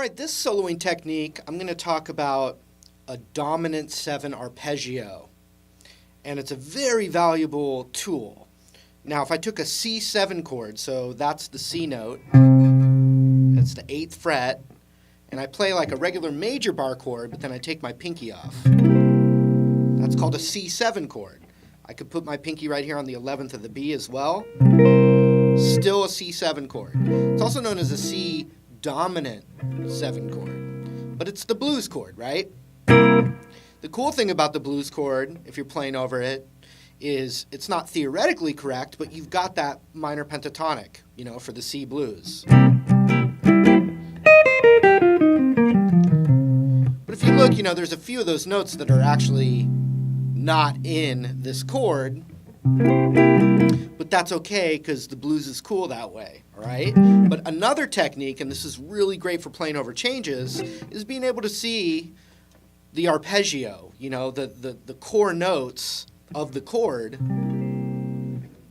right, this soloing technique, I'm going to talk about a dominant 7 arpeggio. And it's a very valuable tool. Now, if I took a C7 chord, so that's the C note, that's the 8th fret, and I play like a regular major bar chord, but then I take my pinky off. That's called a C7 chord. I could put my pinky right here on the 11th of the B as well. Still a C7 chord. It's also known as a C dominant 7 chord. But it's the blues chord, right? The cool thing about the blues chord, if you're playing over it, is it's not theoretically correct, but you've got that minor pentatonic, you know, for the C blues. But if you look, you know, there's a few of those notes that are actually not in this chord, but that's okay because the blues is cool that way, all right? But another technique, and this is really great for playing over changes, is being able to see the arpeggio, you know, the core notes of the chord,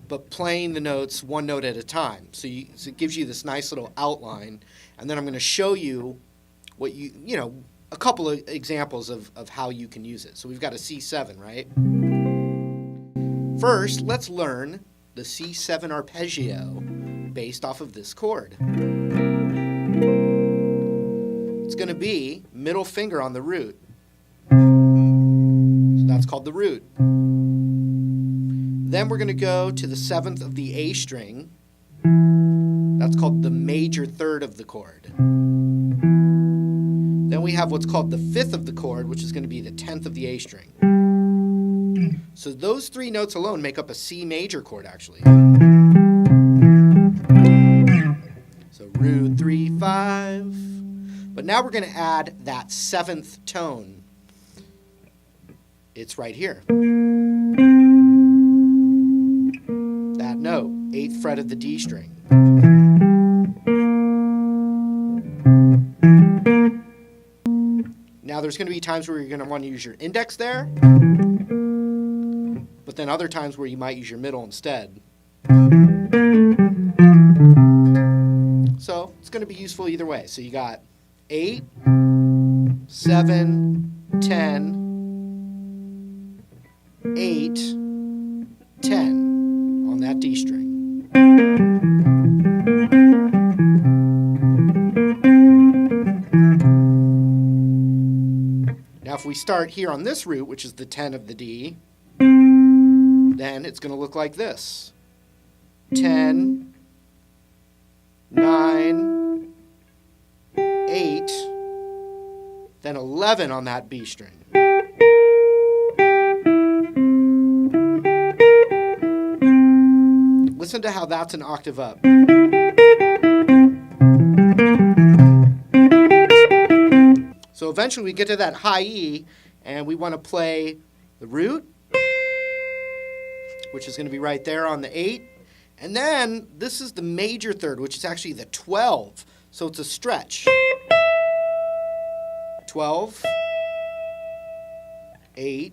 but playing the notes one note at a time. So it gives you this nice little outline, and then I'm going to show you what you know, a couple of examples of how you can use it. So we've got a C7, right? First, let's learn the C7 arpeggio based off of this chord. It's going to be middle finger on the root. So that's called the root. Then we're going to go to the 7th of the A string. That's called the major third of the chord. Then we have what's called the 5th of the chord, which is going to be the 10th of the A string. So those 3 notes alone make up a C major chord, actually. So root, 3, 5. But now we're going to add that 7th tone. It's right here. That note, 8th fret of the D string. Now there's going to be times where you're going to want to use your index there, but then other times where you might use your middle instead. So it's going to be useful either way. So you got 8, 7, 10, 8, 10 on that D string. Now if we start here on this root, which is the 10 of the D, then it's going to look like this. 10, 9, 8, then 11 on that B string. Listen to how that's an octave up. So eventually we get to that high E, and we want to play the root, which is going to be right there on the 8. And then this is the major third, which is actually the 12. So it's a stretch. 12, 8,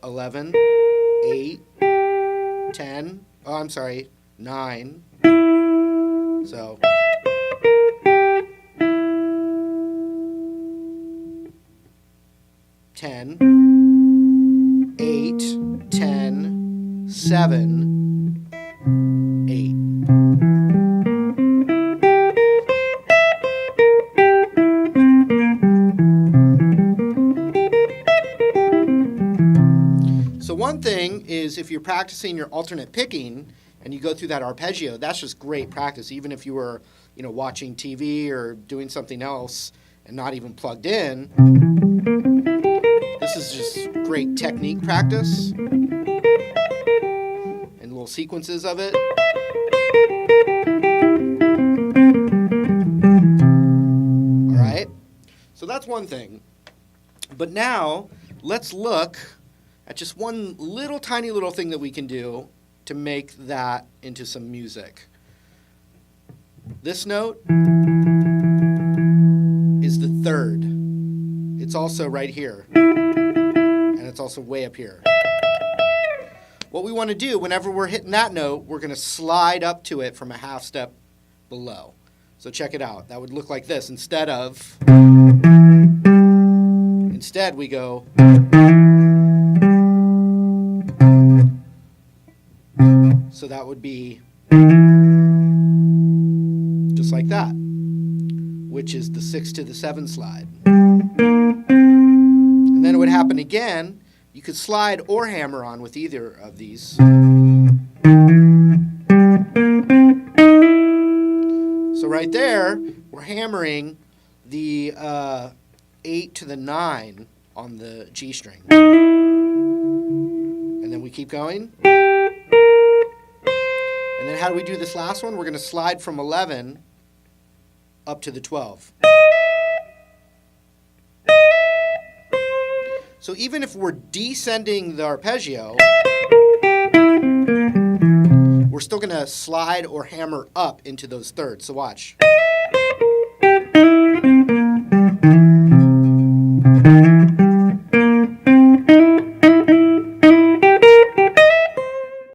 11, 8, 10. Oh, I'm sorry, 9. So 10, 8, 10, 7, 8. So one thing is if you're practicing your alternate picking and you go through that arpeggio, that's just great practice. Even if you were, you know, watching TV or doing something else and not even plugged in, this is just great technique practice and little sequences of it. All right, so that's one thing. But now let's look at just one little tiny little thing that we can do to make that into some music. This note is the 3rd. It's also right here. And it's also way up here. What we want to do, whenever we're hitting that note, we're going to slide up to it from a half step below. So check it out. That would look like this instead we go. So that would be just like that, which is the 6 to the 7 slide. And then it would happen again. You could slide or hammer on with either of these. So right there, we're hammering the 8 to the 9 on the G string. And then we keep going. And then how do we do this last one? We're going to slide from 11 up to the 12. So even if we're descending the arpeggio, we're still going to slide or hammer up into those thirds. So watch.